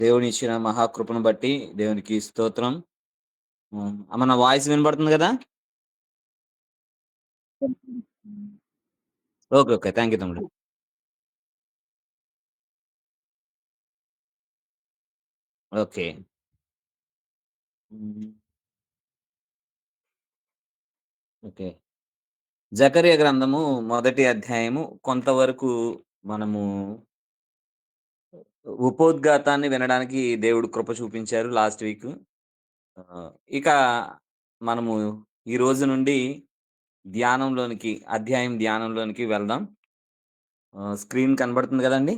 దేవుడిచ్చిన మహాకృపను బట్టి దేవునికి స్తోత్రం. అమ్మ నా వాయిస్ వినబడుతుంది గదా! ఓకే. ఓకే. థాంక్ యూ తమ్ముడు. ఓకే. హ్మ్. ఓకే. జకర్య గ్రంథము మొదటి అధ్యాయము కొంతవరకు మనము ఉపోద్ఘాతాన్ని వినడానికి దేవుడు కృప చూపించారు లాస్ట్ వీక్. ఇక మనము ఈ రోజు నుండి ధ్యానంలోనికి వెళ్దాం. స్క్రీన్ కనబడుతుంది గదండీ!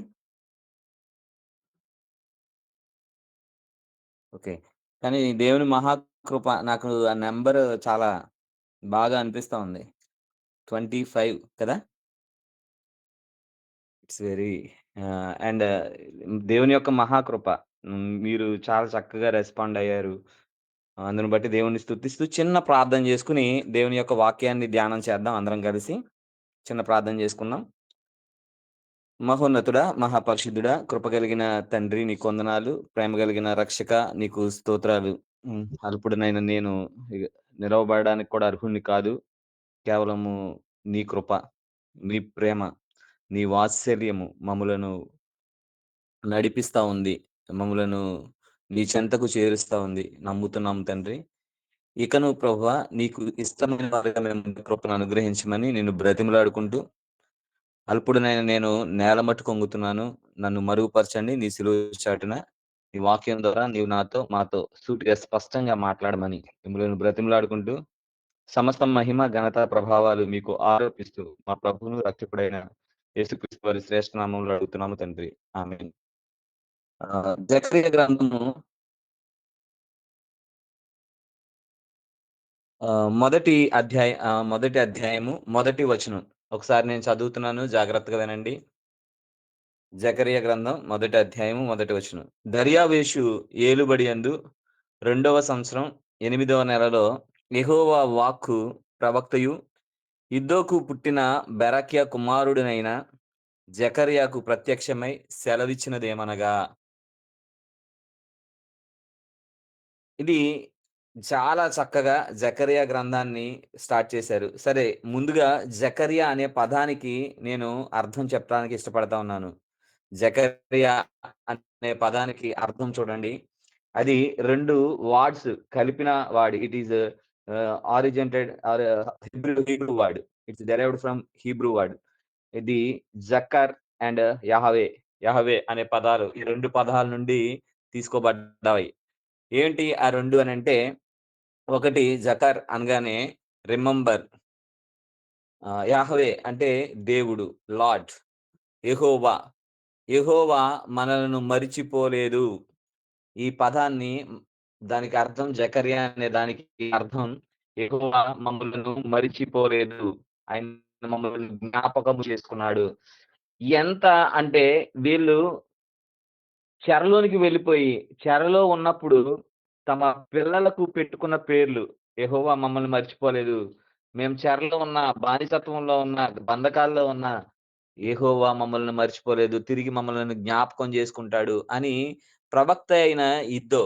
ఓకే. కానీ దేవుని మహాకృప నాకు ఆ నంబర్ చాలా బాగా అనిపిస్తా ఉంది. 25 కదా! ఇట్స్ వెరీ అండ్ దేవుని యొక్క మహాకృప. మీరు చాలా చక్కగా రెస్పాండ్ అయ్యారు. అందుని బట్టి దేవుడిని స్తుతిస్తూ చిన్న ప్రార్థన చేసుకొని దేవుని యొక్క వాక్యాన్ని ధ్యానం చేద్దాం అందరం కలిసి. చిన్న ప్రార్థన చేసుకుందాం. మహోన్నతుడా, మహాపరిశుద్ధుడా, కృప కలిగిన తండ్రి నీకు వందనాలు. ప్రేమ కలిగిన రక్షక నీకు స్తోత్రాలు. అల్పుడనైన నేను ఇగ నిలవబడడానికి కూడా అర్హుడిని కాదు. కేవలము నీ కృప, నీ ప్రేమ, నీ వాత్సల్యము మమ్ములను నడిపిస్తా ఉంది. మమ్ములను నీ చెంతకు చేరుస్తా ఉంది. నమ్ముతున్నాము తండ్రి. ఇకను ప్రభువా నీకు ఇష్టమైన వారిగా మేము ఉండే కృపను అనుగ్రహించమని నిన్ను బ్రతిమిలాడుకుంటూ, అల్పుడనైన నేను నేల మట్టుకు వంగుతున్నాను. నన్ను మరుగుపరచండి నీ సిలువ చాటున. నీ వాక్యం ద్వారా నీవు నాతో, మాతో సూటిగా స్పష్టంగా మాట్లాడమని మిమ్ములను బ్రతిమిలాడుకుంటూ సమస్త మహిమ, ఘనత, ప్రభావాలు మీకు ఆరోపిస్తూ మా ప్రభువును, రక్షకుడైన యేసుక్రీస్తు వారి శ్రేష్ఠ నామములో అడుగుతున్నాము తండ్రి. ఆమేన్. జకర్య గ్రంథము మొదటి అధ్యాయము, మొదటి వచనం. ఒకసారి నేను చదువుతున్నాను జాగ్రత్తగా వినండి. జకర్య గ్రంథం మొదటి అధ్యాయము, మొదటి వచనం. దర్యావేషు ఏలుబడియందు రెండవ సంవత్సరం 8వ నెలలో యెహోవా వాక్కు ప్రవక్తయు ఇద్దోకు పుట్టిన బెరక్యా కుమారుడినైన జెకర్యాకు ప్రత్యక్షమై సెలవిచ్చినదేమనగా, ఇది చాలా చక్కగా జకర్యా గ్రంథాన్ని స్టార్ట్ చేశారు. సరే, ముందుగా జకర్యా అనే పదానికి నేను అర్థం చెప్పడానికి ఇష్టపడతా ఉన్నాను. జకర్యా అనే పదానికి అర్థం చూడండి. అది 2 వర్డ్స్ కలిపిన word. It is originated or Hebrew word. It's derived from Hebrew word. ఇది జకర్ అండ్ యహవే, యహవే అనే పదాలు ఈ 2 పదాల నుండి తీసుకోబడ్డాయి. ఏంటి ఆ 2 అనంటే, ఒకటి జకర్ అనగానే రిమెంబర్, యహవే అంటే దేవుడు, లార్డ్, యెహోవా, యెహోవా మనలను మరిచిపోలేదు. ఈ పదాన్ని దానికి అర్థం జకర్యా అనే దానికి అర్థం యెహోవా మమ్మలను మరిచిపోలేదు. ఆయన మమ్మల్ని జ్ఞాపకము చేసుకున్నాడు. ఎంత అంటే వీళ్ళు చెరలోనికి వెళ్ళిపోయి, చెరలో ఉన్నప్పుడు తమ పిల్లలకు పెట్టుకున్న పేర్లు, యెహోవా మమ్మల్ని మర్చిపోలేదు. మేము చెరలో ఉన్న, బానిసత్వంలో ఉన్న, బంధకాల్లో ఉన్న, యెహోవా మమ్మల్ని మర్చిపోలేదు. తిరిగి మమ్మల్ని జ్ఞాపకం చేసుకుంటాడు అని ప్రవక్త అయిన ఇద్దో,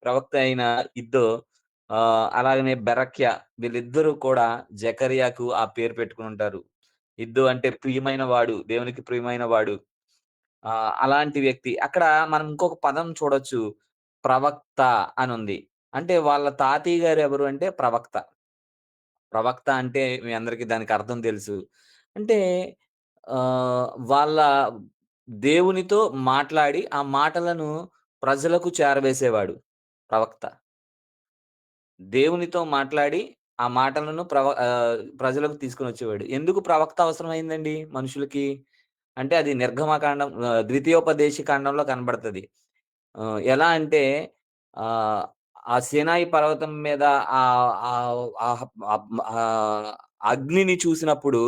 ప్రవక్త అయిన ఇద్దో అలాగనే బెరక్యా వీళ్ళిద్దరూ కూడా జెకర్యాకు ఆ పేరు పెట్టుకొనుంటారు. ఇద్దో అంటే ప్రియమైన వాడు, దేవునికి ప్రియమైన వాడు. అలాంటి వ్యక్తి. అక్కడ మనం ఇంకొక పదం చూడొచ్చు. ప్రవక్త అనుంది. అంటే వాళ్ళ తాతయ్య గారు ఎవరు అంటే ప్రవక్త. ప్రవక్త అంటే మీ అందరికి దానికి అర్థం తెలుసు. అంటే వాళ్ళ దేవునితో మాట్లాడి, ఆ మాటలను ప్రజలకు చేరవేసేవాడు ప్రవక్త. దేవునితో మాట్లాడి, ఆ మాటలను ప్రజలకు తీసుకొనొచ్చేవాడు. ఎందుకు ప్రవక్త అవసరమైందండి మనుషులకి? అంటే అది నిర్గమకాండం, ద్వితీయోపదేశ కాండంలో కనబడతది. ఎలా అంటే ఆహ్, ఆ సీనాయి పర్వతం మీద ఆహ్, ఆహ్, ఆహ్, ఆహ్, అగ్నిని చూసినప్పుడు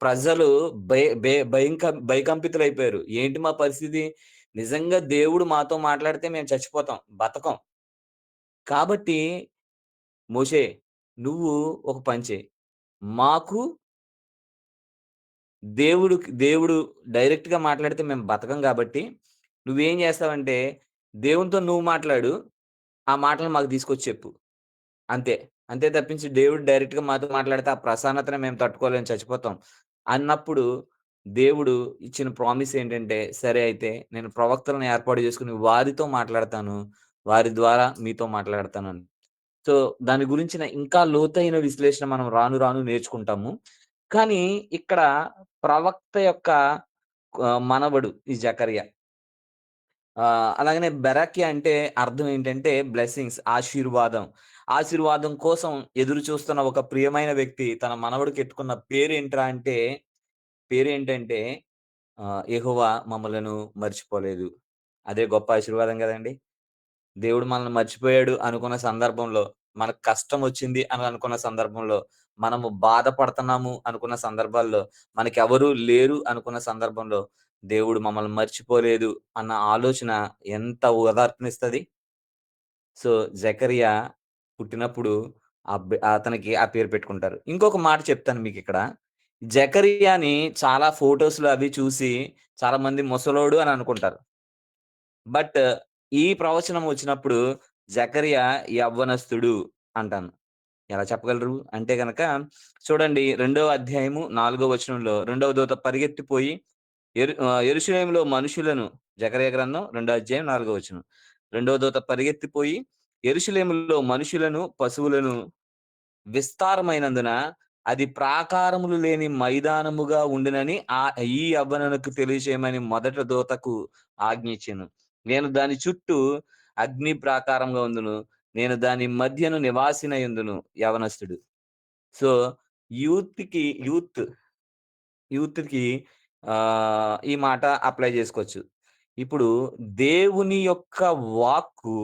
ప్రజలు భయ బె భయంక భయకంపితులైపోయారు. ఏంటి మా పరిస్థితి? నిజంగా దేవుడు మాతో మాట్లాడితే మేము చచ్చిపోతాం, బతకం. కాబట్టి మోషే నువ్వు ఒక పని చెయి. మాకు దేవుడు డైరెక్ట్‌గా మాట్లాడితే మేము బతకం గాబట్టి, నువ్వేం జేస్తావంటే, దేవునితో నువ్వు మాట్లాడు. ఆ మాటలు మాకు తీసుకొచ్చి చెప్పు. అంతే. అంతే తప్పించి దేవుడు డైరెక్ట్‌గా మాతో మాట్లాడితే ఆ ప్రసన్నతని మేము తట్టుకోలేం చచ్చిపోతాం. అన్నప్పుడు దేవుడు ఇచ్చిన ప్రామిస్ ఏంటంటే, సరే అయితే నేను ప్రవక్తలను ఏర్పాటు చేసుకొని వారితో మాట్లాడతాను. వారి ద్వారా మీతో మాట్లాడతానని. సో, దాని గురించిన ఇంకా లోతైన విశ్లేషణ మనం రాను రాను నేర్చుకుంటాము. కానీ ఇక్కడ ప్రవక్త యొక్క మనవడు ఈ జకర్యా. అలాగనే బెరాక్య అంటే అర్థం ఏంటంటే బ్లెస్సింగ్స్ ఆశీర్వాదం. ఆశీర్వాదం కోసం ఎదురు చూస్తున్న ఒక ప్రియమైన వ్యక్తి తన మనవడికెట్టుకున్న పేరేంటంటే యెహోవా మమ్మలను మర్చిపోలేదు. అదే గొప్ప ఆశీర్వాదం గదండీ! దేవుడు మనల్ని మర్చిపోయాడు అనుకున్న సందర్భంలో, మనకు కష్టమొచ్చింది అని అనుకున్న సందర్భంలో, మనము బాధపడుతున్నాము అనుకున్న సందర్భాల్లో, మనకెవరు లేరు అనుకున్న సందర్భంలో, దేవుడు మమ్మల్ని మర్చిపోలేదు అన్న ఆలోచన ఎంత ఓదార్పునిస్తది. సో, జకరియా పుట్టినప్పుడు అతనికి ఆ పేరు పెట్టుకుంటారు. ఇంకొక మాట చెప్తాను మీకిక్కడ. జకరియాని చాలా ఫోటోస్‌లో అవి చూసి చాలామంది ముసలోడు అని అనుకుంటారు. బట్ ఈ ప్రవచనం వచ్చినప్పుడు జకరియా యవ్వనస్తుడు అంటాను. ఎలా చెప్పగలరు? అంటే గనక చూడండి రెండో అధ్యాయము 4 వచనంలో రెండవ దూత పరిగెత్తిపోయి యెరూషలేములో మనుషులను జకరియా గ్రంథం 2 అధ్యాయం 4 వచనం. రెండవ దూత పరిగెత్తిపోయి యెరూషలేములో మనుషులను, పశువులను విస్తారమైనందున అది ప్రాకారములు లేని మైదానముగా ఉండునని ఈ యవ్వనునికి తెలియచేయమని మొదట దూతకు ఆజ్ఞ ఇచ్చెను. నేను దాని చుట్టూ అగ్ని ప్రాకారంగా ఉందును. నేను దాని మధ్యను నివాసినయుందును యవనస్తుడు. సో, యూత్‌కి యూత్, యూత్‌కి ఈ మాట అప్లై జేసుకోవచ్చు. ఇప్పుడు దేవుని యొక్క వాక్కు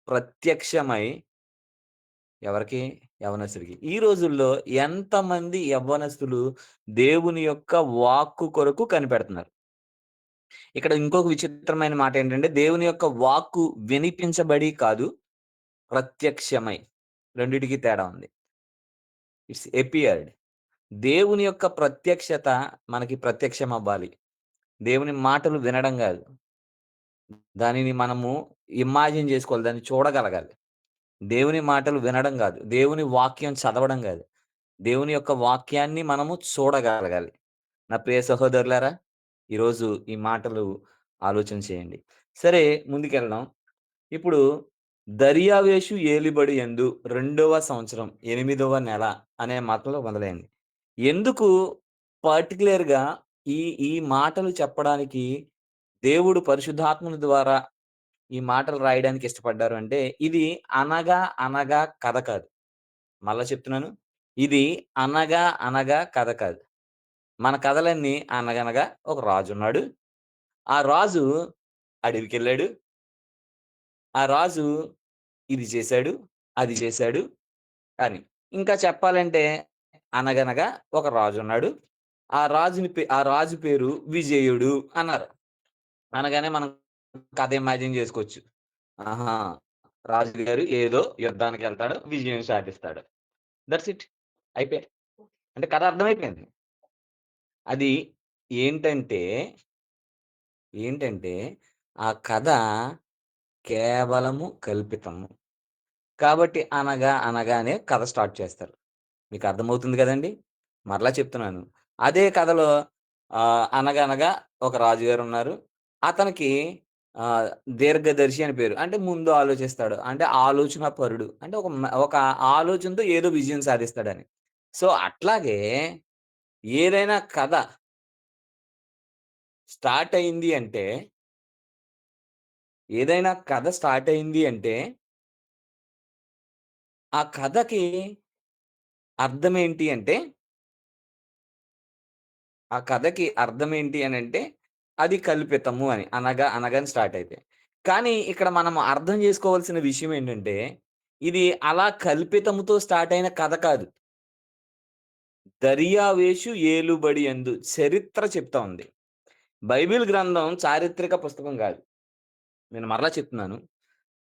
ప్రత్యక్షమై ఎవరికి? యవ్వనస్తుడికి. ఈ రోజుల్లో ఎంతమంది యవ్వనస్తులు దేవుని యొక్క వాక్కు కొరకు కనిపెడుతున్నారు. ఇక్కడ ఇంకొక విచిత్రమైన మాటేంటంటే, దేవుని యొక్క వాక్కు వినిపించబడి కాదు, ప్రత్యక్షమై. రెండిటికి తేడా ఉంది. It's appeared. దేవుని యొక్క ప్రత్యక్షత మనకి ప్రత్యక్షమవ్వాలి. దేవుని మాటలు వినడం గాదు. దానిని మనము ఇమాజిన్ జేసుకోవాలి. దాన్ని చూడగలగాలి. దేవుని మాటలు వినడం గాదు. దేవుని వాక్యం చదవడం గాదు. దేవుని యొక్క వాక్యాన్ని మనము చూడగలగాలి. నా ప్రియ సహోదరులారా, ఈరోజు ఈ మాటలు ఆలోచన చేయండి. సరే ముందుకెళ్దాం. ఇప్పుడు దర్యావేషు ఏలుబడి యందు రెండవ సంవత్సరం 8వ నెల అనే మాటలో మొదలైంది. ఎందుకు పర్టిక్యులర్‌గా ఈ ఈ మాటలు చెప్పడానికి దేవుడు పరిశుద్ధాత్ముని ద్వారా ఈ మాటలు రాయడానికి ఇష్టపడ్డారు అంటే, ఇది అనగా కథ కాదు. మళ్ళా చెప్తున్నాను. ఇది అనగా కథ కాదు. మన కథలన్నీ అనగనగా ఒక రాజున్నాడు. ఆ రాజు అడవికెళ్ళాడు. ఆ రాజు ఇది చేశాడు, అది చేశాడు అని. ఇంకా చెప్పాలంటే అనగనగా ఒక రాజున్నాడు. ఆ రాజు పేరు విజయుడు అన్నారు. అనగానే మనం కథ ఇమాజిన్ జేసుకోవచ్చు. ఆహా! రాజుగారు ఏదో యుద్ధానికెళ్తాడు, విజయం సాధిస్తాడు. That's it. అయిపాయే. అంటే కథ అర్థమైపోయింది. అది ఏంటంటే, ఏంటంటే ఆ కథ కేవలము కల్పితము. కాబట్టి అనగానే కథ స్టార్ట్ చేస్తారు. మీకు అర్థమవుతుంది గదండీ! మరలా చెప్తున్నాను. అదే కథలో అనగనగా ఒక రాజుగారున్నారు. అతనికి ఆహ్, దీర్ఘదర్శి అని పేరు. అంటే ముందు ఆలోచిస్తాడు. అంటే ఆలోచనాపరుడు. అంటే ఒక ఆలోచనతో ఏదో విజయం సాధిస్తాడని. సో, అట్లాగే ఏదైనా కథ స్టార్ట్ అయింది అంటే, ఏదైనా కథ స్టార్ట్ అయింది అంటే, ఆ కథకి అర్థమేంటి అంటే ఆ కథకి అర్థమేంటి అనంటే, అది కల్పితము అని. అనగానే స్టార్ట్ అయితే. కానీ ఇక్కడ మనం అర్థం చేసుకోవాల్సిన విషయం ఏంటంటే, ఇది అలా కల్పితముతో స్టార్ట్ అయిన కథ కాదు. దర్యావేషు ఏలుబడి యందు చరిత్ర చెప్తా ఉంది. బైబిల్ గ్రంథం చారిత్రక పుస్తకం గాదు. నేను మరలా చెప్తున్నాను.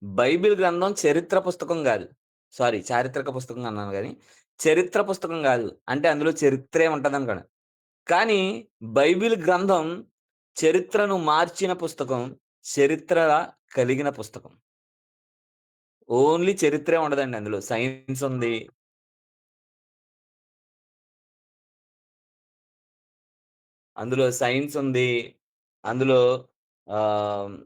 బైబిల్ గ్రంథం చరిత్ర పుస్తకం గాదు. సారీ చారిత్రక పుస్తకం అన్నాను గానీ, చరిత్ర పుస్తకం గాదు. అంటే అందులో చరిత్రే ఉంటదనుకోను. కానీ బైబిల్ గ్రంథం చరిత్రను మార్చిన పుస్తకం. చరిత్ర కలిగిన పుస్తకం. ఓన్లీ చరిత్రే ఉండదండి అందులో. సైన్స్ ఉంది. అందులో సైన్స్ ఉంది. అందులో ఆహ్,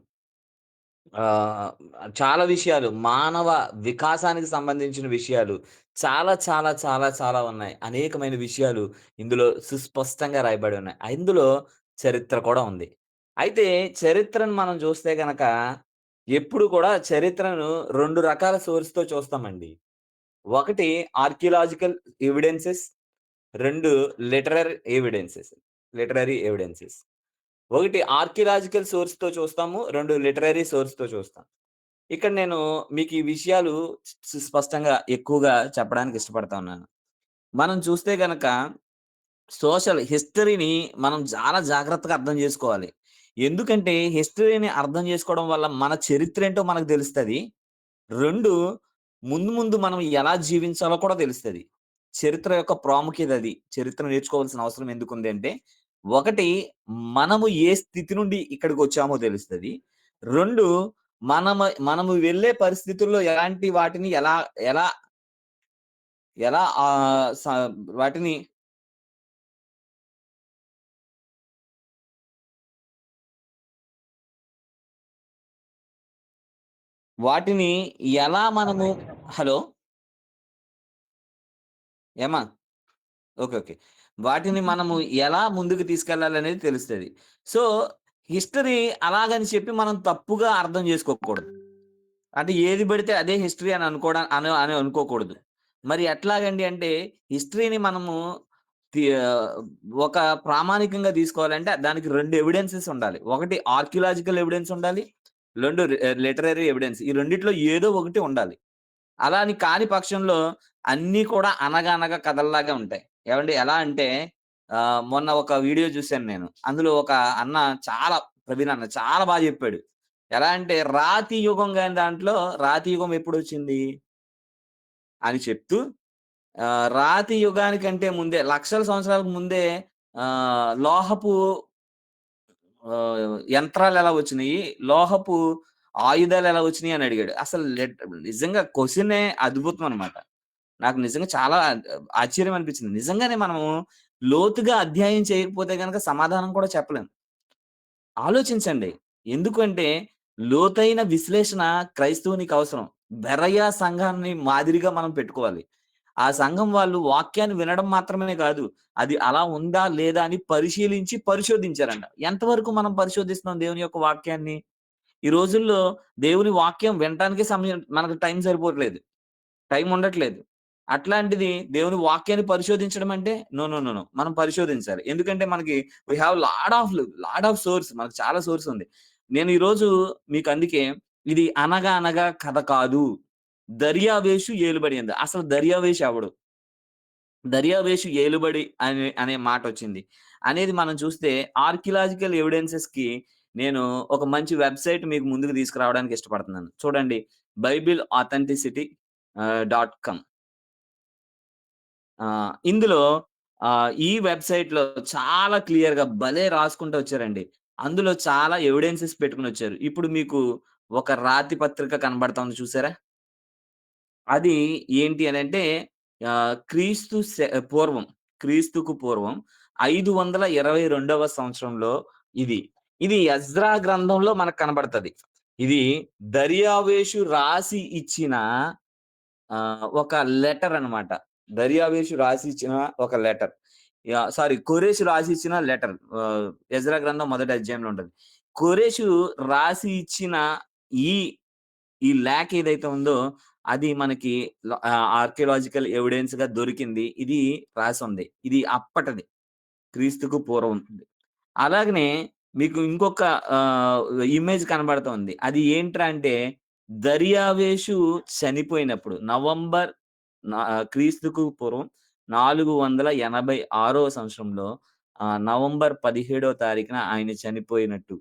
ఆహ్, చాలా విషయాలు మానవ వికాసానికి సంబంధించిన విషయాలు చాలా ఉన్నాయి. అనేకమైన విషయాలు ఇందులో సుస్పష్టంగా రాయబడి ఉన్నాయి. ఇందులో చరిత్ర కూడా ఉంది. అయితే చరిత్రను మనం చూస్తే గనక ఎప్పుడు కూడా చరిత్రను 2 రకాల సోర్స్‌తో చూస్తామండి. ఒకటి archaeological evidences, 2 literary evidences. Literary evidences. ఒకటి ఆర్కియలాజికల్ సోర్స్‌తో చూస్తాము. 2 లిటరరీ సోర్స్‌తో చూస్తాం. ఇక్కడ నేను మీకు ఈ విషయాలు స్పష్టంగా ఎక్కువగా చెప్పడానికి ఇష్టపడతా ఉన్నాను. మనం చూస్తే గనక సోషల్ హిస్టరీని మనం చాలా జాగ్రత్తగా అర్థం జేసుకోవాలి. ఎందుకంటే హిస్టరీని అర్థం జేసుకోవడం వల్ల మన చరిత్రేంటో మనకు తెలుస్తది. 2 ముందు మనం ఎలా జీవించాలో కూడా తెలుస్తది. చరిత్ర యొక్క ప్రాముఖ్యత అది. చరిత్ర నేర్చుకోవాల్సిన అవసరం ఎందుకుంది అంటే, ఒకటి మనము ఏ స్థితి నుండి ఇక్కడికొచ్చామో తెలుస్తది. 2 మనము వెళ్ళే పరిస్థితుల్లో ఎలాంటి వాటిని ఎలా ఎలా ఎలా వాటిని వాటిని ఎలా మనము హలో! ఏమా? ఓకే. వాటిని మనము ఎలా ముందుకు తీసుకెళ్లాలనేది తెలుస్తది. సో, హిస్టరీ అలాగని చెప్పి మనం తప్పుగా అర్థం చేసుకోకూడదు. అంటే ఏది బడితే అదే హిస్టరీ అని అనుకోవడం అని అనుకోకూడదు. మరి ఎట్లాగండి అంటే హిస్టరీని మనము తి ఆహ్, ఒక ప్రామాణికంగా తీసుకోవాలంటే దానికి 2 ఎవిడెన్సెస్ ఉండాలి. ఒకటి ఆర్కియలాజికల్ ఎవిడెన్స్ ఉండాలి. 2 లిటరరీ ఎవిడెన్స్. ఈ రెండిట్లో ఏదో ఒకటి ఉండాలి. అలా అని కాని పక్షంలో అన్నీ కూడా అనగనగా కథల్లాగా ఉంటాయి. ఏవండీ ఎలా అంటే మొన్న ఒక వీడియో చూసాను నేను. అందులో ఒక అన్న చాలా ప్రవీణ్ అన్న చాలా చెప్పాడు. ఎలా అంటే రాతి యుగం గాని దాంట్లో రాతి యుగం ఎప్పుడొచ్చింది అని చెప్తూ రాతి యుగానికంటే ముందే లక్షల సంవత్సరాలకు ముందే లోహపు యంత్రాలెలా వచ్చినియి, లోహపు ఆయుధాలెలా వచ్చినియి అని అడిగాడు. అసలు నిజంగా క్వెషనే అద్భుతం అన్నమాట. నాకు నిజంగా చాలా ఆశ్చర్యం అనిపించింది. నిజంగానే మనము లోతుగా అధ్యాయం చేయకపోతే గనక సమాధానం కూడా చెప్పలేం. ఆలోచించండి. ఎందుకంటే లోతైన విశ్లేషణ క్రైస్తవునికి అవసరం. బెరయ సంఘాన్ని మాదిరిగా మనం పెట్టుకోవాలి. ఆ సంఘం వాళ్ళు వాక్యాన్ని వినడం మాత్రమే కాదు. అది అలా ఉందా? లేదా? అని పరిశీలించి పరిశోధించారంట. ఎంతవరకు మనం పరిశోధిస్తున్నాం దేవుని యొక్క వాక్యాన్ని? ఈ రోజుల్లో దేవుని వాక్యం వినటానికే సమయం మనకు టైం సరిపోవట్లేదు. టైం ఉండట్లేదు. అట్లాంటిది దేవుని వాక్యాన్ని పరిశోధించడం అంటే నో. మనం పరిశోధించాలి. ఎందుకంటే మనకి we have lot of source మనకు చాలా సోర్స్ ఉంది. నేను ఈరోజు మీకందుకే ఇది అనగా అనగా కథ కాదు. దర్యావేషు ఏలుబడి అసలు దర్యావేషు ఎవడు? దర్యావేషు ఏలుబడి అనే మాటొచ్చింది. అనేది మనం చూస్తే ఆర్కియలాజికల్ ఎవిడెన్సెస్‌కి నేను ఒక మంచి వెబ్‌సైట్ మీకు ముందుకు తీసుకురావడానికి ఇష్టపడుతున్నాను. చూడండి బైబిల్ ఆథెంటిసిటీ డాట్ కామ్. ఇందులో ఈ వెబ్‌సైట్‌లో చాలా క్లియర్‌గా భలే రాసుకుంటూ వచ్చారండి. అందులో చాలా ఎవిడెన్సెస్ పెట్టుకొనొచ్చారు. ఇప్పుడు మీకు ఒక రాతి పత్రిక కనబడతా ఉంది చూసారా? అది ఏంటి అనంటే పూర్వం, క్రీస్తుకు పూర్వం 522వ సంవత్సరంలో ఇది. ఇది ఎజ్రా గ్రంథంలో మనకు కనబడతది. ఇది దర్యావేషు రాసి ఇచ్చిన ఒక లెటర్ అన్నమాట. దర్యావేషు రాసి ఇచ్చిన ఒక లెటర్. సారీ కోరేషు రాసి ఇచ్చిన లెటర్. ఎజ్రా గ్రంథం మొదటి అధ్యాయంలో ఉంటది. కోరేషు రాసి ఇచ్చిన ఈ ఈ లేఖ ఏదైతే ఉందో అది మనకి ఆర్కియలాజికల్ ఎవిడెన్స్‌గా దొరికింది. ఇది రాసుంది. ఇది అప్పటిది. క్రీస్తుకు పూర్వంది. అలాగనే మీకు ఇంకొక ఆహ్, ఇమేజ్ కనబడుతోంది. అది ఏంట్రా అంటే దర్యావేషు చనిపోయినప్పుడు క్రీస్తుకు పూర్వం 486 సంవత్సరంలో నవంబర్ 17 తారీఖున ఆయన చనిపోయినట్టు.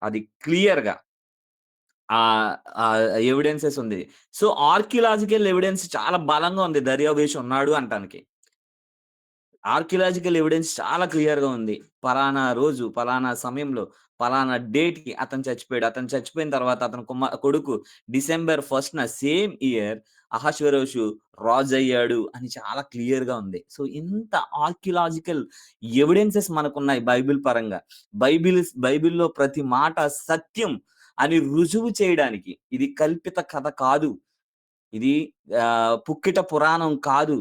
అది క్లియర్‌గా ఆహ్, ఆహ్, ఎవిడెన్సెస్ ఉంది. సో, ఆర్కియలాజికల్ ఎవిడెన్స్ చాలా బలంగా ఉంది. దర్యావేషు ఉన్నాడు అనటానికి. ఆర్కియలాజికల్ ఎవిడెన్స్ చాలా క్లియర్‌గా ఉంది. పలానా రోజు, పలానా సమయంలో, పలానా డేట్‌కి అతను చచ్చిపోయాడు. అతను చచ్చిపోయిన తర్వాత అతని కొడుకు డిసెంబర్ 1న సేమ్ ఇయర్ అహష్వేరోషు రాజయ్యాడు అని చాలా క్లియర్‌గా ఉంది. సో, ఇంత ఆర్కియలాజికల్ ఎవిడెన్సెస్ మనకున్నాయి బైబిల్ పరంగా. బైబిల్‌లో ప్రతి మాట సత్యం అని రుజువు చేయడానికి. ఇది కల్పిత కథ కాదు. ఇది పుక్కిట పురాణం కాదు.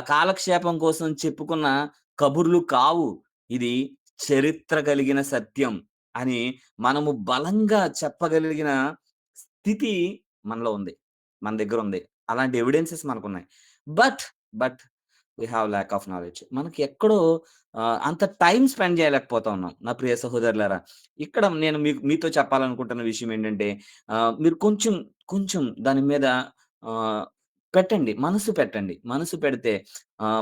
కాలక్షేపం కోసం చెప్పుకున్న కబుర్లు కావు. ఇది చరిత్ర కలిగిన సత్యం అని మనము బలంగా చెప్పగలిగిన స్థితి మనలో ఉంది. మన దగ్గరుంది. అలాంటి ఎవిడెన్సెస్ మనకున్నాయి. But, but we have lack of knowledge. మనకి ఎక్కడో అంత టైమ్ స్పెండ్ చేయలేకపోతా ఉన్నాం. నా ప్రియ సహోదరులారా! ఇక్కడ నేను మీతో చెప్పాలనుకుంటున్న విషయం ఏంటంటే మీరు కొంచెం, కొంచెం దాని మీద ఆహ్, పెట్టండి. మనసు పెట్టండి. మనసు పెడితే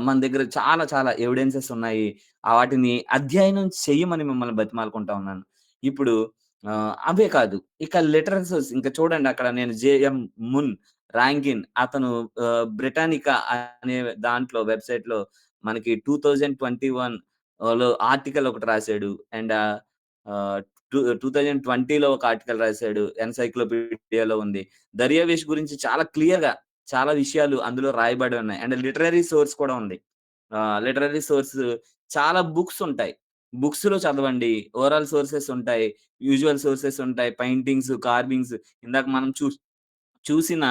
మన దగ్గర చాలా చాలా ఎవిడెన్సెస్ ఉన్నాయి. వాటిని అధ్యయనం చెయ్యమని మిమ్మల్ని బతిమాలుకుంటా ఉన్నాను. ఇప్పుడు అవే కాదు. ఇక లిటరచర్స్ ఇంక చూడండి అక్కడ నేను 'జేఎం మున్' ర్యాంకిన్ అతను బ్రిటానికా అనే దాంట్లో వెబ్‌సైట్‌లో మనకి 2021 లో ఆర్టికల్ ఒకటి రాసాడు. అండ్ ఆహ్, టూ 2020లో ఒక ఆర్టికల్ రాసాడు. ఎన్‌సైక్లోపీడియాలో ఉంది. దర్యావేష్ గురించి చాలా క్లియర్‌గా చాలా విషయాలు అందులో రాయబడి ఉన్నాయి. అండ్ లిటరరీ సోర్స్ కూడా ఉంది. లిటరరీ సోర్స్ చాలా బుక్స్ ఉంటాయి. బుక్స్‌లో చదవండి. ఓరల్ సోర్సెస్ ఉంటాయి. విజువల్ సోర్సెస్ ఉంటాయి. పెయింటింగ్స్, కార్వింగ్స్ ఇందాక మనం చూసిన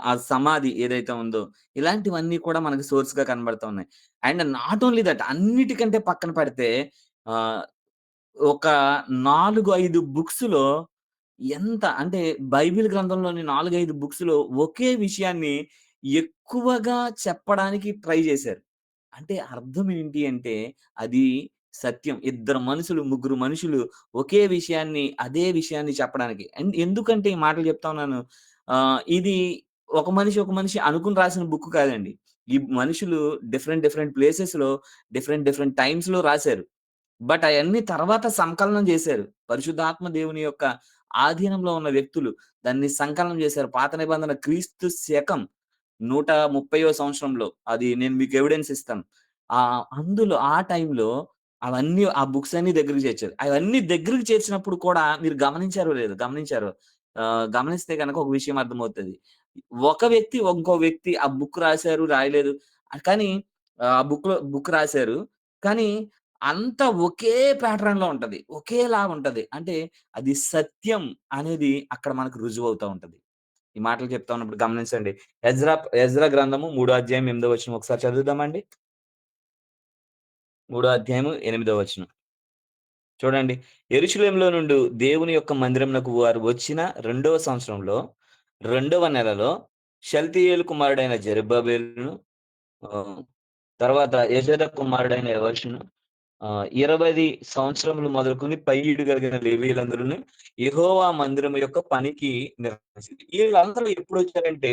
ఆ సమాధి ఏదైతే ఉందో, ఇలాంటివన్నీ కూడా మనకు సోర్స్‌గా కనబడతా ఉన్నాయి. అండ్ నాట్ ఓన్లీ దట్ అన్నిటికంటే పక్కన పెడితే ఆహ్, ఒక 4, 5 బుక్స్‌లో ఎంత అంటే బైబిల్ గ్రంథంలోని 4, 5 బుక్స్‌లో ఒకే విషయాన్ని ఎక్కువగా చెప్పడానికి ట్రై చేశారు. అంటే అర్థం ఏంటి అంటే, అది సత్యం. ఇద్దరు మనుషులు, ముగ్గురు మనుషులు ఒకే విషయాన్ని, అదే విషయాన్ని చెప్పడానికి. అండ్ ఎందుకంటే ఈ మాటలు చెప్తా ఉన్నాను. ఇది ఒక మనిషి, ఒక మనిషి అనుకుని రాసిన బుక్ కాదండి. ఈ మనుషులు డిఫరెంట్, డిఫరెంట్ ప్లేసెస్‌లో, డిఫరెంట్, డిఫరెంట్ టైమ్స్‌లో రాసారు. బట్ అయన్నీ తర్వాత సంకలనం జేశారు. పరిశుద్ధాత్మ దేవుని యొక్క ఆధీనంలో ఉన్న వ్యక్తులు దాన్ని సంకలనం జేశారు. పాత నిబంధన క్రీస్తు శకం 130వ సంవత్సరంలో అది నేను మీకు ఎవిడెన్స్ ఇస్తాను. అందులో ఆ టైంలో అవన్నీ ఆ బుక్స్ అన్నీ దగ్గరికి చేర్చారు. అవన్నీ దగ్గరికి చేర్చినప్పుడు కూడా మీరు గమనించారో లేదో గమనించారో గమనిస్తే గనక ఒక విషయం అర్థమవుతది. ఒక వ్యక్తి, ఇంకో వ్యక్తి ఆ బుక్ రాసారు, రాయలేదు. కానీ ఆ బుక్ రాసారు. కానీ అంతా ఒకే ప్యాటర్న్‌లో ఉంటది. ఒకేలా ఉంటది. అంటే అది సత్యం అనేది అక్కడ మనకు రుజువవుతా ఉంటది. ఈ మాటలు చెప్తా ఉన్నప్పుడు గమనించండి. ఎజ్రా గ్రంథము 3 అధ్యాయం 8 వచనం ఒకసారి చదువుదామండి? 3 అధ్యాయము 8 వచనం. చూడండి. యెరూషలేములో నుండు దేవుని యొక్క మందిరమునకు వారు వచ్చిన రెండవ సంవత్సరంలో, రెండవ నెలలో షల్తీయేలు కుమారుడైన జెరుబ్బబెలును ఆహ్, తర్వాత యెహోజాదాకు కుమారుడైన యెహోషును 20 సంవత్సరములు మొదలుకొని పై ఈడు కలిగిన లేవీయులందరూను యెహోవా మందిరం యొక్క పనికి నిర్ణయించింది. ఈళ్ళందరూ ఎప్పుడొచ్చారంటే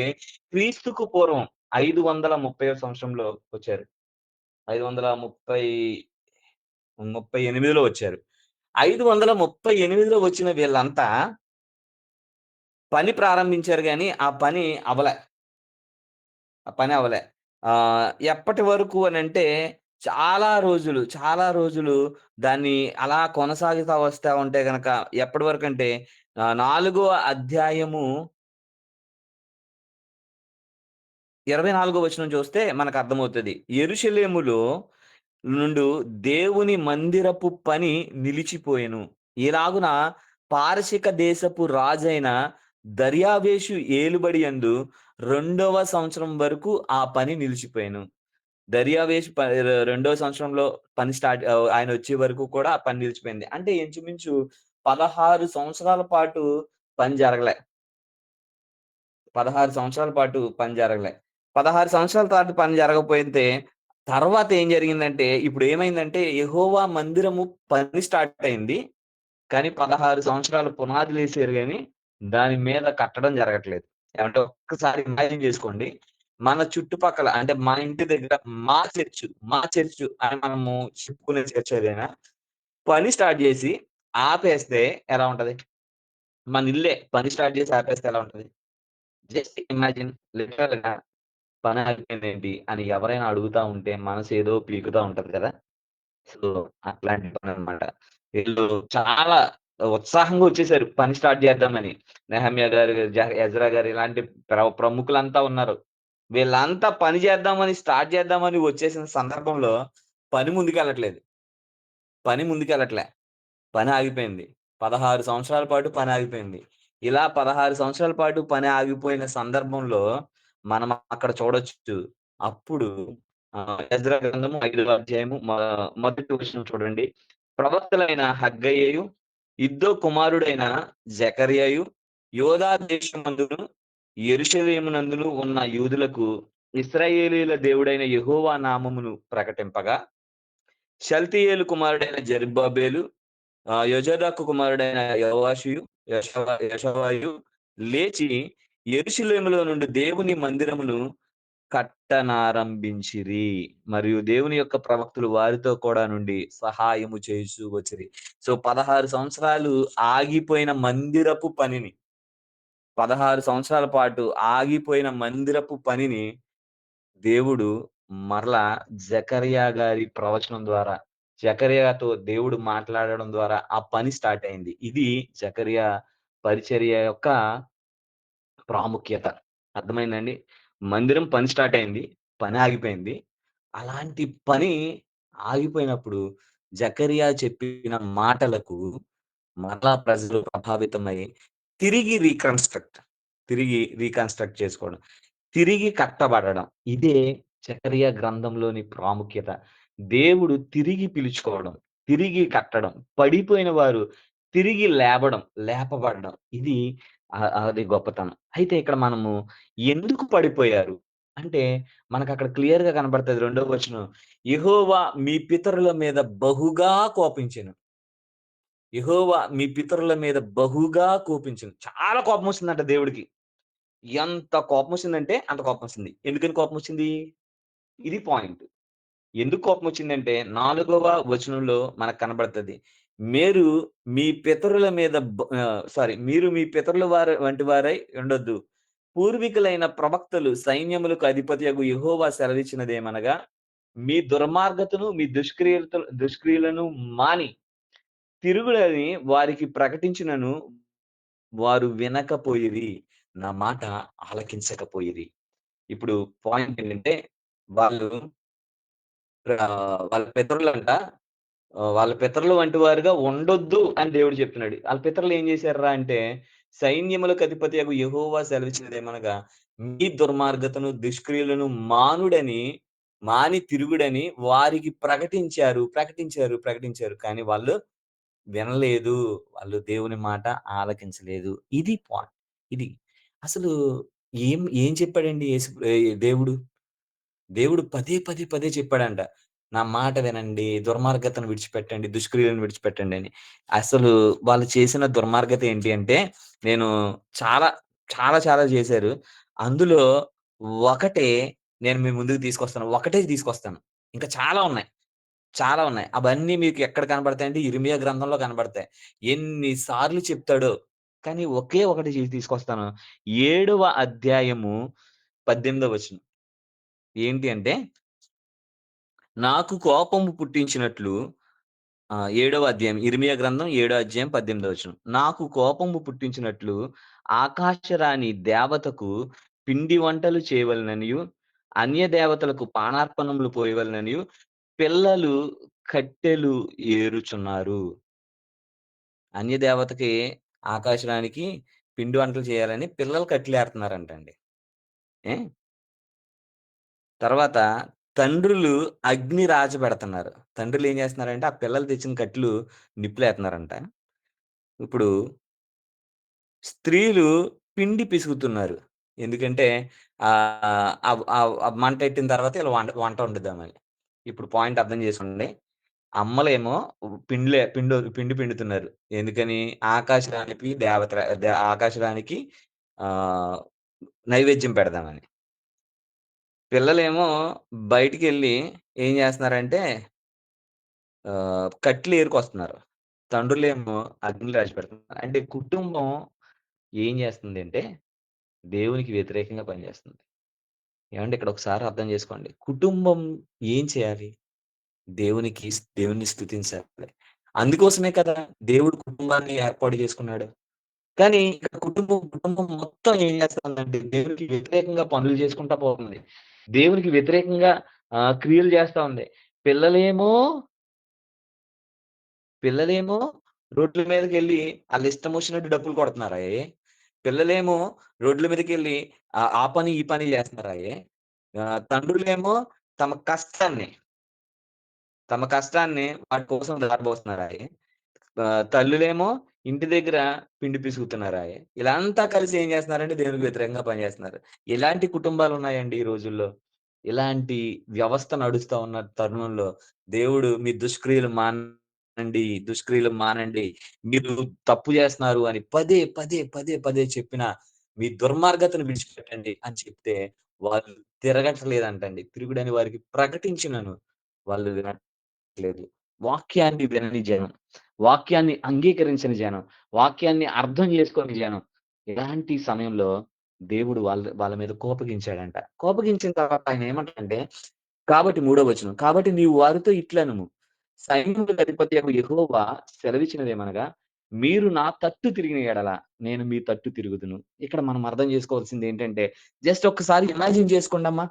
క్రీస్తుకు పూర్వం 530 సంవత్సరంలో వచ్చారు. 530 38లో వచ్చారు. 538లో వచ్చిన వీళ్ళంతా పని ప్రారంభించారు గానీ, ఆ పని అవ్వలే. ఆ పని అవ్వలే. ఎప్పటి వరకు అనంటే, చాలా రోజులు దాన్ని అలా కొనసాగుతా వస్తా ఉంటే గనక ఎప్పటి వరకంటే, నాలుగో అధ్యాయము 24 వచనం చూస్తే మనకర్థమవుతది. యెరూషలేములో నుండు దేవుని మందిరపు పని నిలిచిపోయెను. ఇలాగున పారసిక దేశపు రాజైన దర్యావేషు ఏలుబడియందు రెండవ సంవత్సరం వరకు ఆ పని నిలిచిపోయెను. దర్యావేషు రెండో సంవత్సరంలో పని ఆయనొచ్చే వరకు కూడా ఆ పని నిలిచిపోయింది. అంటే ఇంచుమించు 16 సంవత్సరాల పాటు పని జరగలే. 16 సంవత్సరాల పాటు పని జరగలే. 16 సంవత్సరాల పాటు పని జరగకపోతే తర్వాత ఏం జరిగిందంటే, ఇప్పుడు ఏమైందంటే యెహోవా మందిరము పని స్టార్ట్ అయింది. కానీ 16 సంవత్సరాలు పునాదులేసారు గాని, దాని మీద కట్టడం జరగట్లేదు. ఏమంటే ఒక్కసారి ఇమాజిన్ జేసుకోండి. మన చుట్టుపక్కల అంటే మన ఇంటి దగ్గర మా చర్చు అని మనము చెప్పుకునే చర్చ్ ఏదైనా పని స్టార్ట్ జేసి ఆపేస్తే ఎలా ఉంటది? మన ఇల్లే పని స్టార్ట్ జేసి ఆపేస్తే ఎలా ఉంటది? జస్ట్ ఇమాజిన్ లిటరల్‌గా పని ఆగిపోయిందేంటి అని ఎవరైనా అడుగుతా ఉంటే మనసేదో పీకుతా ఉంటది కదా! సో, అట్లాంటి పననమాట. వీళ్ళు చాలా ఉత్సాహంగా వచ్చేసారు పని స్టార్ట్ చేద్దామని. నెహమ్యా గారు, ఎజ్రా గారు ఇలాంటి ప్రముఖులంతా ఉన్నారు. వీళ్ళంతా పని చేద్దామని, స్టార్ట్ చేద్దామని వచ్చేసిన సందర్భంలో పని ముందుకెళ్ళట్లేదు. పని ముందుకెళ్ళట్లే. పని ఆగిపోయింది. 16 సంవత్సరాల పాటు పని ఆగిపోయింది. ఇలా 16 సంవత్సరాల పాటు పని ఆగిపోయిన సందర్భంలో మనం అక్కడ చూడొచ్చు. అప్పుడు ఎజ్రా గ్రంథము 5వ అధ్యాయము మొదటి వచనం చూడండి. ప్రవక్తలైన హగ్గయియు, ఇద్దో కుమారుడైన జెకర్యాయు, యోధా దేశమందును, యెరూషలేమునందును ఉన్న యూదులకు ఇశ్రాయేలీయుల దేవుడైన యెహోవా నామమును ప్రకటింపగా, షల్తీయేలు కుమారుడైన జెరుబ్బాబెలు యోజాదాకు కుమారుడైన యెషవాయు లేచి యెరూషలేములో నుండి దేవుని మందిరమును కట్టనారంభించిరి. మరియు దేవుని యొక్క ప్రవక్తలు వారితో కూడా నుండి సహాయము చేయుచూ వచ్చిరి. సో, 16 సంవత్సరాలు ఆగిపోయిన మందిరపు పనిని, 16 సంవత్సరాల పాటు ఆగిపోయిన మందిరపు పనిని దేవుడు మరలా జకర్యా గారి ప్రవచనం ద్వారా, జకర్యాతో దేవుడు మాట్లాడడం ద్వారా ఆ పని స్టార్ట్ అయింది. ఇది జకర్యా పరిచర్య యొక్క ప్రాముఖ్యత. అర్థమైందండి? మందిరం పని స్టార్ట్ అయింది. పని ఆగిపోయింది. అలాంటి పని ఆగిపోయినప్పుడు జకర్యా చెప్పిన మాటలకు మరలా ప్రజలు ప్రభావితమై తిరిగి రీకన్‌స్ట్రక్ట్ చేసుకోవడం. తిరిగి కట్టబడడం. ఇదే జకర్యా గ్రంథంలోని ప్రాముఖ్యత. దేవుడు తిరిగి పిలుచుకోవడం, తిరిగి కట్టడం, పడిపోయిన వారు తిరిగి లేపబడడం. ఇది అది గొప్పతనం. అయితే ఇక్కడ మనము ఎందుకు పడిపోయారు? అంటే మనకక్కడ క్లియర్‌గా కనబడతది రెండో వచనం. యెహోవా మీ పితరుల మీద బహుగా కోపించెను. యెహోవా మీ పితరుల మీద బహుగా కోపించెను. చాలా కోపమొచ్చిందంట దేవుడికి. ఎంత కోపమొచ్చిందంటే అంత కోపమొచ్చింది. ఎందుకని కోపమొచ్చింది? ఇది పాయింట్. ఎందుకు కోపమొచ్చిందంటే, 4వ వచనంలో మనకు కనబడతది. మీరు మీ పితరుల మీద మీరు మీ పితరుల వంటి వారై ఉండొద్దు. పూర్వీకులైన ప్రవక్తలు సైన్యములకు అధిపతియగు యెహోవా సెలవిచ్చినదేమనగా, మీ దుర్మార్గతను, మీ దుష్క్రియలను మాని తిరుగుడని వారికి ప్రకటించినను వారు వినకపోయిరి. నా మాట ఆలకించకపోయిరి. ఇప్పుడు పాయింట్ ఏంటంటే, వాళ్ళు వాళ్ళ పితరులంట వాళ్ళ పితరులు వంటి వారుగా ఉండొద్దు అని దేవుడు చెప్తున్నాడు. ఆళ్ళ పితరులు ఏం చేశార్రా అంటే, సైన్యములకు అధిపతియగు యెహోవా సెలవిచ్చినదేమనగా, మీ దుర్మార్గతను, దుష్క్రియలను మాని తిరుగుడని వారికి ప్రకటించారు. కానీ వాళ్ళు వినలేదు. వాళ్ళు దేవుని మాట ఆలకించలేదు. ఇది పాయింట్. ఇది. అసలు ఏం ఏం చెప్పాడండి దేవుడు? దేవుడు పదే చెప్పాడంట. నా మాట వినండి, దుర్మార్గతను విడిచిపెట్టండి, దుష్క్రియలను విడిచిపెట్టండి అని. అసలు వాళ్ళు చేసిన దుర్మార్గత ఏంటి అంటే, నేను చాలా, చాలా చేశారు. అందులో ఒకటే నేను మీ ముందుకు తీసుకొస్తాను. ఒకటే తీసుకొస్తాను. ఇంకా చాలా ఉన్నాయి. అవన్నీ మీకు ఎక్కడ కనబడతాయంటే ఇర్మియా గ్రంథంలో కనబడతాయి. ఎన్ని సార్లు చెప్తాడో. కానీ ఒకే ఒకటి తీసుకొస్తాను. 7వ అధ్యాయము 18వ వచనం. ఏంటి అంటే, నాకు కోపము పుట్టించినట్లు 7వ అధ్యాయం ఇర్మియా గ్రంథం 7 అధ్యాయం 18 వచనం. నాకు కోపము పుట్టించినట్లు ఆకాశరాణి దేవతకు పిండి వంటలు చేయవలెననియు, అన్య దేవతలకు పానార్పణములు పోయవలెననియు పిల్లలు కట్టెలు ఏరుచున్నారు. అన్య దేవతకి ఆకాశరాణికి పిండి వంటలు చేయాలని పిల్లలు కట్టెలేరుతున్నారంటండి. ఏ తర్వాత తండ్రులు అగ్ని రాజబెడుతున్నారు. తండ్రులేం జేస్తున్నారంటే, ఆ పిల్లలు తెచ్చిన కట్టెలు నిప్పులేత్తన్నారంట. ఇప్పుడు స్త్రీలు పిండి పిసుకుతున్నారు. ఎందుకంటే మంటెట్టిన తర్వాత ఇలా వంట వండుదామని. ఇప్పుడు పాయింట్ అర్థం చేసుకోండి. అమ్మలేమో పిండి పిండుతున్నారు. ఎందుకని? ఆకాశరాణికి ఆకాశరాణికి ఆహ్, నైవేద్యం పెడదామని. పిల్లలేమో బయటికెళ్ళి ఏం జేస్తున్నారంటే కట్టెలు ఏరుకొస్తున్నారు. తండ్రులేమో అగ్నిలో రాజీపెడుతున్నారు. అంటే కుటుంబం ఏం జేస్తుందంటే దేవునికి వ్యతిరేకంగా పనిజేస్తుంది. ఏవండీ ఇక్కడ ఒకసారి అర్థం చేసుకోండి. కుటుంబం ఏం చేయాలి? దేవుడిని స్తుతించాలి. అందుకోసమే కదా! దేవుడు కుటుంబాన్ని ఏర్పాటు చేసుకున్నాడు. కానీ ఇక్కడ కుటుంబం మొత్తం ఏం చేస్తందంటే దేవునికి వ్యతిరేకంగా పనులు చేసుకుంటా పోతుంది. దేవునికి వ్యతిరేకంగా క్రియలు చేస్తా ఉంది. పిల్లలేమో పిల్లలేమో రోడ్ల మీదకెళ్ళి ఆళ్ళిష్టమొచ్చినట్టు డప్పులు కొడుతున్నారాయె. పిల్లలేమో రోడ్ల మీదకెళ్ళి ఆ పని, ఈ పని జేస్తున్నారాయె. తండ్రులేమో తమ కష్టాన్ని, తమ కష్టాన్ని వాడి కోసం ధారబోస్తున్నారాయె. తల్లులేమో ఇంటి దగ్గర పిండి పిసుకుతున్నారాయె. ఈళ్ళంతా కలిసి ఏం జేస్తున్నారంటే దేవునికి వ్యతిరేకంగా పనిజేస్తున్నారు. ఎలాంటి కుటుంబాలున్నాయండి ఈ రోజుల్లో? ఇలాంటి వ్యవస్థ నడుస్తా ఉన్న తరుణంలో దేవుడు మీ దుష్క్రియలు దుష్క్రియలు మానండి. మీరు తప్పు జేస్తున్నారు అని పదే చెప్పినా మీ దుర్మార్గతను విడిచిపెట్టండి అని చెప్తే వాళ్ళు తిరగట్లేదంటండి. తిరుగుడని వారికి ప్రకటించినను వాళ్ళు వినట్లేదు. వాక్యాన్ని వినని జనం, వాక్యాన్ని అంగీకరించని జనం, వాక్యాన్ని అర్థం చేసుకోని జనం. ఇలాంటి సమయంలో దేవుడు వాళ్ళ మీద కోపగించాడంట. కోపగించిన తర్వాత ఆయన ఏమంటాడంటే కాబట్టి మూడో వచనం. కాబట్టి నీవు వారితో ఇట్లనుము. సైన్యములకు అధిపతియగు యెహోవా సెలవిచ్చినదేమనగా, మీరు నా తట్టు తిరిగిన ఎడల నేను మీ తట్టు తిరుగుదును. ఇక్కడ మనం అర్థం చేసుకోవాల్సిందేంటంటే, జస్ట్ ఒక్కసారి ఇమాజిన్ చేసుకోండమ్మా.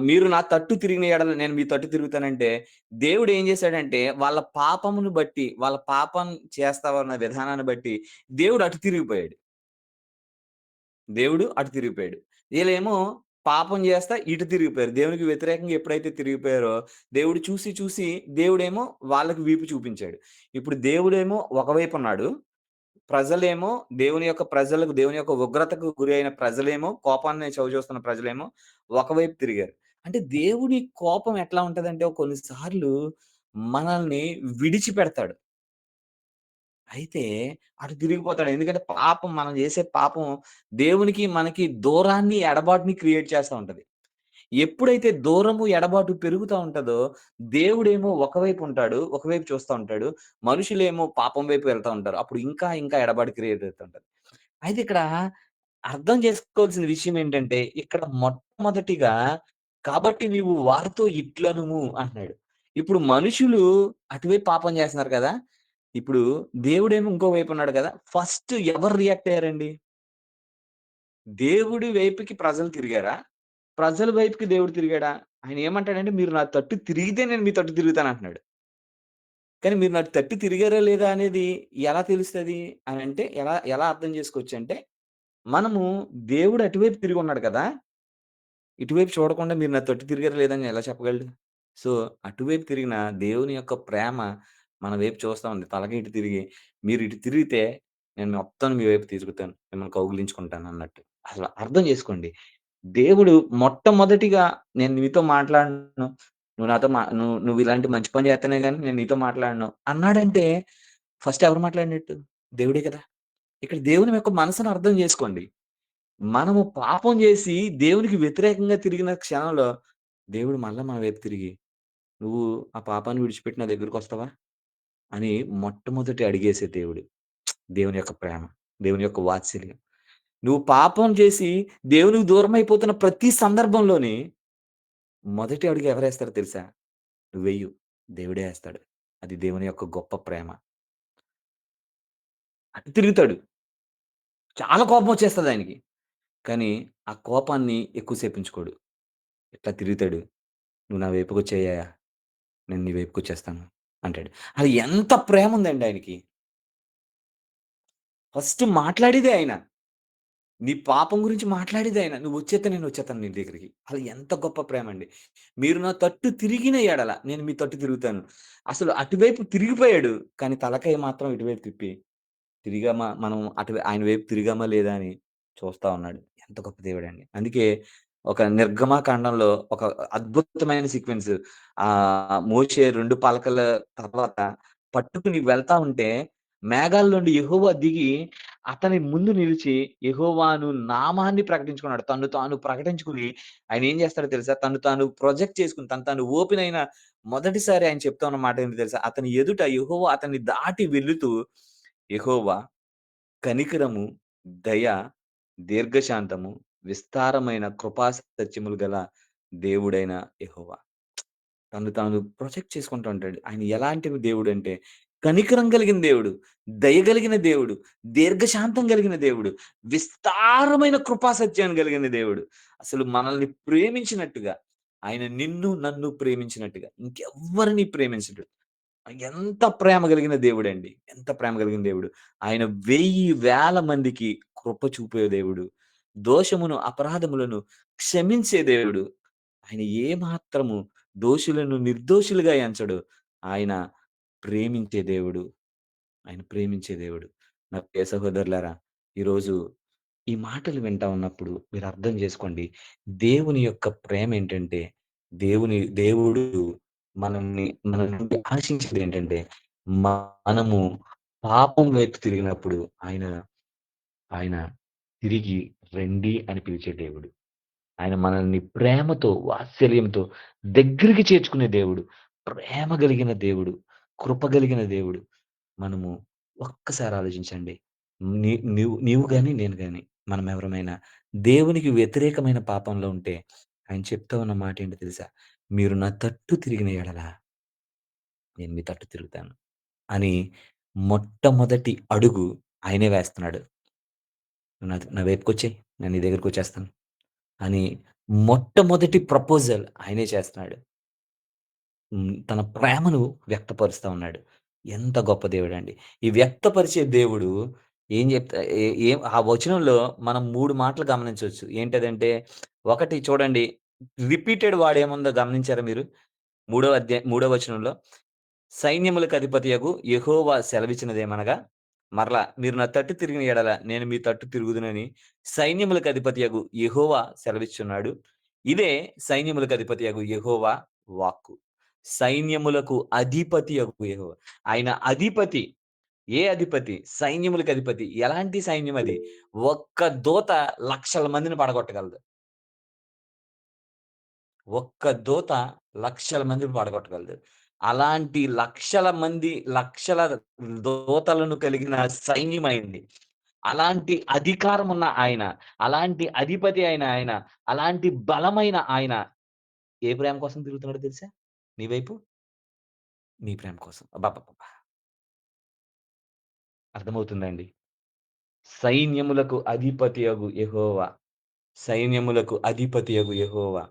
మీరు నా తట్టు తిరిగిన ఎడల నేను మీ తట్టు తిరుగుతానంటే, దేవుడు ఏం చేశాడంటే, వాళ్ళ పాపమును బట్టి, వాళ్ళ పాపం చేస్తా ఉన్న విధానాన్ని బట్టి దేవుడు అటు తిరిగిపోయాడు. దేవుడు అటు తిరిగిపోయాడు. ఈళ్ళేమో పాపం జేస్తా ఇటు తిరిగిపోయారు. దేవునికి వ్యతిరేకంగా ఎప్పుడైతే తిరిగిపోయారో, దేవుడు చూసి దేవుడేమో వాళ్ళకి వీపు చూపించాడు. ఇప్పుడు దేవుడేమో ఒకవైపున్నాడు. ప్రజలేమో దేవుని యొక్క ఉగ్రతకు గురైన ప్రజలేమో, కోపాన్ని చవిచూస్తున్న ప్రజలేమో ఒకవైపు తిరిగారు. అంటే దేవుని కోపం ఎట్లా ఉంటదంటే కొన్ని సార్లు మనల్ని విడిచిపెడతాడు. అయితే అటు తిరిగిపోతాడు. ఎందుకంటే మనం చేసే పాపం దేవునికి, మనకి దూరాన్ని, ఎడబాటుని క్రియేట్ చేస్తా ఉంటది. ఎప్పుడైతే దూరము, ఎడబాటు పెరుగుతా ఉంటదో, దేవుడేమో ఒకవైపు ఉంటాడు. ఒకవైపు చూస్తా ఉంటాడు. మనుషులేమో పాపం వైపు వెళ్తా ఉంటారు. అప్పుడు ఇంకా ఎడబాటు క్రియేట్ అవుతా ఉంటది. అయితే ఇక్కడ అర్థం చేసుకోవాల్సిన విషయం ఏంటంటే, ఇక్కడ మొట్టమొదటిగా కాబట్టి నీవు వారితో ఇట్లనుము అంటున్నాడు. ఇప్పుడు మనుషులు అటువైపు పాపం చేస్తున్నారు కదా! ఇప్పుడు దేవుడేమో ఇంకో వైపు ఉన్నాడు కదా! ఫస్ట్ ఎవరు రియాక్ట్ అయ్యారండి? దేవుడి వైపుకి ప్రజలు తిరిగారా? ప్రజల వైపుకి దేవుడు తిరిగాడా? ఆయన ఏమంటాడంటే, "మీరు నా తట్టు తిరిగితే నేను మీ తట్టు తిరుగుతానంటున్నాడు." కానీ మీరు నా తట్టు తిరిగారా లేదా అనేది ఎలా తెలుస్తది అనంటే ఎలా ఎలా అర్థం చేసుకోవచ్చంటే, మనము దేవుడు అటువైపు తిరిగున్నాడు కదా! ఇటువైపు చూడకుండా మీరు నా తట్టు తిరిగారా లేదా అని ఎలా చెప్పగలడు? సో, అటువైపు తిరిగిన దేవుని యొక్క ప్రేమ మన వైపు చూస్తా ఉంది. తలకి ఇటు తిరిగి, మీరు ఇటు తిరిగితే నేను మొత్తం మీ వైపు తిరుగుతాను. మిమ్మల్ని కౌగిలించుకుంటానన్నట్టు. అసలు అర్థం చేసుకోండి. దేవుడు మొట్టమొదటిగా నేను నీతో మాట్లాడను. నువ్వు నాతో మా నువ్వు నువ్వు ఇలాంటి మంచి పని చేత్తేనే గాని నేను నీతో మాట్లాడను అన్నాడంటే ఫస్ట్ ఎవరు మాట్లాడినట్టు? దేవుడే కదా! ఇక్కడ దేవుని యొక్క మనసును అర్థం చేసుకోండి. మనము పాపం జేసి దేవునికి వ్యతిరేకంగా తిరిగిన క్షణంలో దేవుడు మళ్ళా మన వైపు తిరిగి, "నువ్వు ఆ పాపాన్ని విడిచిపెట్టి నా దగ్గరకొస్తావా?" అని మొట్టమొదటి అడిగేసే దేవుడు. దేవుని యొక్క ప్రేమ, దేవుని యొక్క వాత్సల్యం. నువ్వు పాపం చేసి దేవునికి దూరమైపోతున్న ప్రతి సందర్భంలోని మొదటి అడుగు ఎవరేస్తారో తెలుసా? నువ్వెయ్యు. దేవుడే ఏస్తాడు. అది దేవుని యొక్క గొప్ప ప్రేమ. అటు తిరుగుతాడు. చాలా కోపమొచ్చేస్తదాయనకి. కానీ ఆ కోపాన్ని ఎక్కువ సేపుంచుకోడు. ఇట్లా తిరుగుతాడు. "నువ్వు నా వైపుకొచ్చేయ్యా, నేను నీ వైపుకొచ్చేస్తాను" అంటాడు. అది ఎంత ప్రేముందండి ఆయనకి. ఫస్ట్ మాట్లాడేదే ఆయన. నీ పాపం గురించి మాట్లాడేదే ఆయన. "నువ్వొచ్చేత్తే నేనొచ్చేత్తాను నీ దగ్గరికి." అది ఎంత గొప్ప ప్రేమండి. "మీరు నా తట్టు తిరిగిన ఎడల నేను మీ తట్టు తిరుగుతాను." అసలు అటువైపు తిరిగిపోయాడు. కానీ తలకాయ మాత్రం ఇటువైపు తిప్పి మనం ఆయన వైపు తిరిగామా లేదా అని చూస్తా ఉన్నాడు. ఎంత గొప్ప దేవుడండి. అందుకే ఒక నిర్గమకాండంలో ఒక అద్భుతమైన సీక్వెన్స్ మోషే 2 పలకల తర్వాత పట్టుకుని వెళ్తా ఉంటే మేఘాల నుండి యెహోవా దిగి అతని ముందు నిలిచి యెహోవాను నామాన్ని ప్రకటించుకున్నాడు. తన్ను తాను ప్రకటించుకొని ఆయన ఏం చేస్తాడో తెలుసా? తన్ను తాను ప్రొజెక్ట్ చేసుకొని తను తాను ఓపెన్ అయిన మొదటిసారి ఆయన చెప్తా ఉన్న మాట ఏంటో తెలుసా? అతని ఎదుట యెహోవా అతన్ని దాటి వెళ్లుతూ యెహోవా కనికరము, దయ, దీర్ఘశాంతము విస్తారమైన కృపా సత్యములు గల దేవుడైన యెహోవా. తను తాను ప్రొటెక్ట్ చేసుకుంటూ ఉంటాడు. ఆయన ఎలాంటి దేవుడంటే, కనికరం కలిగిన దేవుడు, దయ కలిగిన దేవుడు, దీర్ఘశాంతం కలిగిన దేవుడు, విస్తారమైన కృపా సత్యాన్ని కలిగిన దేవుడు. అసలు మనల్ని ప్రేమించినట్టుగా, ఆయన నిన్ను, నన్ను ప్రేమించినట్టుగా ఇంకెవ్వరిని ప్రేమించడు. ఎంత ప్రేమ కలిగిన దేవుడండి. ఎంత ప్రేమ కలిగిన దేవుడు. ఆయన 1000 మందికి కృప చూపే దేవుడు. దోషమును, అపరాధములను క్షమించే దేవుడు. ఆయన ఏమాత్రము దోషులను నిర్దోషులుగా ఎంచడు. ఆయన ప్రేమించే దేవుడు. ఆయన ప్రేమించే దేవుడు. నా ప్రియ సహోదరులారా, ఈరోజు ఈ మాటలు వింటా ఉన్నప్పుడు మీరు అర్థం చేసుకోండి. దేవుని యొక్క ప్రేమేంటంటే, దేవుడు మన నుండి ఆశించేదేంటంటే, మనము పాపం వైపు తిరిగినప్పుడు ఆయన, ఆయన తిరిగి రండి అని పిలిచే దేవుడు. ఆయన మనల్ని ప్రేమతో, వాత్సల్యంతో దగ్గరికి చేర్చుకునే దేవుడు. ప్రేమ గలిగిన దేవుడు. కృప గలిగిన దేవుడు. మనము ఒక్కసారి ఆలోచించండి. నీవు గాని, నేను గాని మనం ఎవరమైనా దేవునికి వ్యతిరేకమైన పాపంలో ఉంటే ఆయన చెప్తా ఉన్న మాటేంటో తెలుసా? "మీరు నా తట్టు తిరిగిన ఎడల నేను మీ తట్టు తిరుగుతాను" అని మొట్టమొదటి అడుగు ఆయనే వేస్తున్నాడు. నా వైపుకొచ్చేయి. నేను నీ దగ్గరికొచ్చేస్తాను అని మొట్టమొదటి ప్రపోజల్ ఆయనే చేస్తున్నాడు. తన ప్రేమను వ్యక్తపరుస్తా ఉన్నాడు. ఎంత గొప్ప దేవుడండి. ఈ వ్యక్తపరిచే దేవుడు ఏం చెప్తా ఏం ఆ వచనంలో మనం 3 మాటలు గమనించొచ్చు. ఏంటదంటే, ఒకటి చూడండి, రిపీటెడ్ వర్డ్ ఏముందో గమనించారా మీరు? మూడో వచనంలో సైన్యములకు అధిపతియగు యెహోవా సెలవిచ్చినదేమనగా, మరలా మీరు నా తట్టు తిరిగిన ఎడల నేను మీ తట్టు తిరుగుదునని సైన్యములకు అధిపతియగు యెహోవా సెలవిచ్చున్నాడు. ఇదే సైన్యములకు అధిపతియగు యెహోవా వాక్కు. సైన్యములకు అధిపతియగు యెహోవా. ఆయన అధిపతి. ఏ అధిపతి? సైన్యములకు అధిపతి. ఎలాంటి సైన్యం అది? ఒక్క దూత లక్షల మందిని పడగొట్టగలదు. ఒక్క దూత లక్షల మందిని పడగొట్టగలదు. అలాంటి లక్షల మంది, లక్షల దూతలను కలిగిన సైన్యమైంది. అలాంటి అధికారమున్న ఆయన, అలాంటి అధిపతి అయిన ఆయన, అలాంటి బలమైన ఆయన ఏ ప్రేమ కోసం తిరుగుతున్నాడో తెలుసా? నీ వైపు? నీ ప్రేమ కోసం. అబ్బబ్బబ్బా! అర్థమవుతుందా అండి? సైన్యములకు అధిపతియగు యెహోవా, సైన్యములకు అధిపతియగు యెహోవా.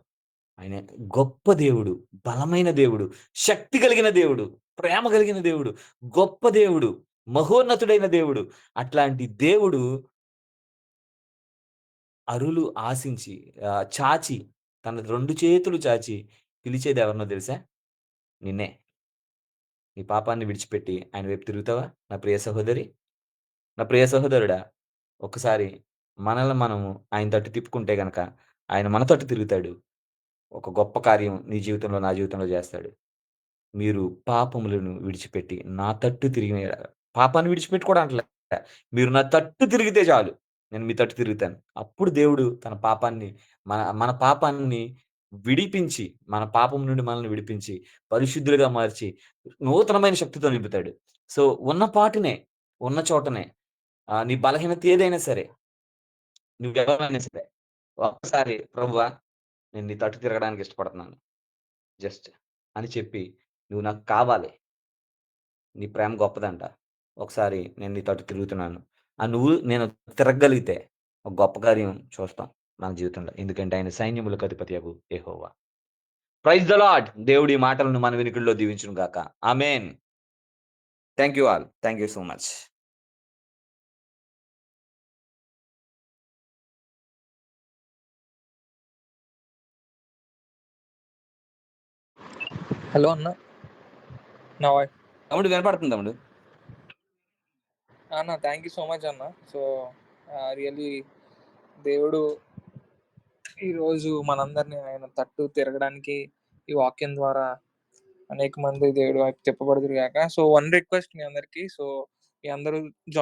ఆయన గొప్ప దేవుడు, బలమైన దేవుడు, శక్తి కలిగిన దేవుడు, ప్రేమ కలిగిన దేవుడు, గొప్ప దేవుడు, మహోన్నతుడైన దేవుడు. అట్లాంటి దేవుడు అరులు ఆశించి చాచి తన 2 చేతులు చాచి పిలిచేదెవరినో తెలుసా? నిన్నే. నీ పాపాన్ని విడిచిపెట్టి ఆయన వైపు తిరుగుతావా? నా ప్రియ సహోదరి, నా ప్రియ సహోదరుడా! ఒక్కసారి మనల్ని మనము ఆయన తట్టు తిప్పుకుంటే గనక ఆయన మన తట్టు తిరుగుతాడు. ఒక గొప్ప కార్యం నీ జీవితంలో, నా జీవితంలో జేస్తాడు. మీరు పాపములను విడిచిపెట్టి నా తట్టు తిరిగిన పాపాన్ని విడిచిపెట్టి కూడా అంటలే. మీరు నా తట్టు తిరిగితే చాలు. నేను మీ తట్టు తిరుగుతాను. అప్పుడు దేవుడు తన పాపాన్ని మన పాపాన్ని విడిపించి, మన పాపం నుండి మనల్ని విడిపించి, పరిశుద్ధులుగా మార్చి, నూతనమైన శక్తితో నింపుతాడు. సో, ఉన్న పాటునే, ఉన్న చోటనే నీ బలహీనత ఏదైనా సరే, నువ్వెవరైనా సరే, ఒక్కసారి ప్రభువా! నేను నీ తట్టు తిరగడానికి ఇష్టపడుతున్నాను. జస్ట్ అని చెప్పి, "నువ్వు నాకు కావాలి. నీ ప్రేమ గొప్పదంట. ఒకసారి నేను నీ తట్టు తిరుగుతున్నాను." నేను తిరగగలిగితే ఒక గొప్ప కార్యం చూస్తాం మన జీవితంలో. ఎందుకంటే ఆయన సైన్యములకు అధిపతియగు యెహోవా. Praise the lord! దేవుడి మాటలను మన వినికిడిలో దీవించును గాక. ఆమేన్. Thank you all. Thank you so much. Hello అన్న. నా వాయి తమ్ముడు వినపడుతుంది తమ్ముడు. అన్న థ్యాంక్ యూ సో మచ్ అన్న. సో, రియల్లీ దేవుడు ఈరోజు మనందరిని ఆయన తట్టు తిరగడానికి ఈ వాక్యం ద్వారా అనేక మంది దేవుడి వైపు తిప్పబడుదురు గాక. సో, వన్ రిక్వెస్ట్ మీ అందరికీ. సో, మీ అందరూ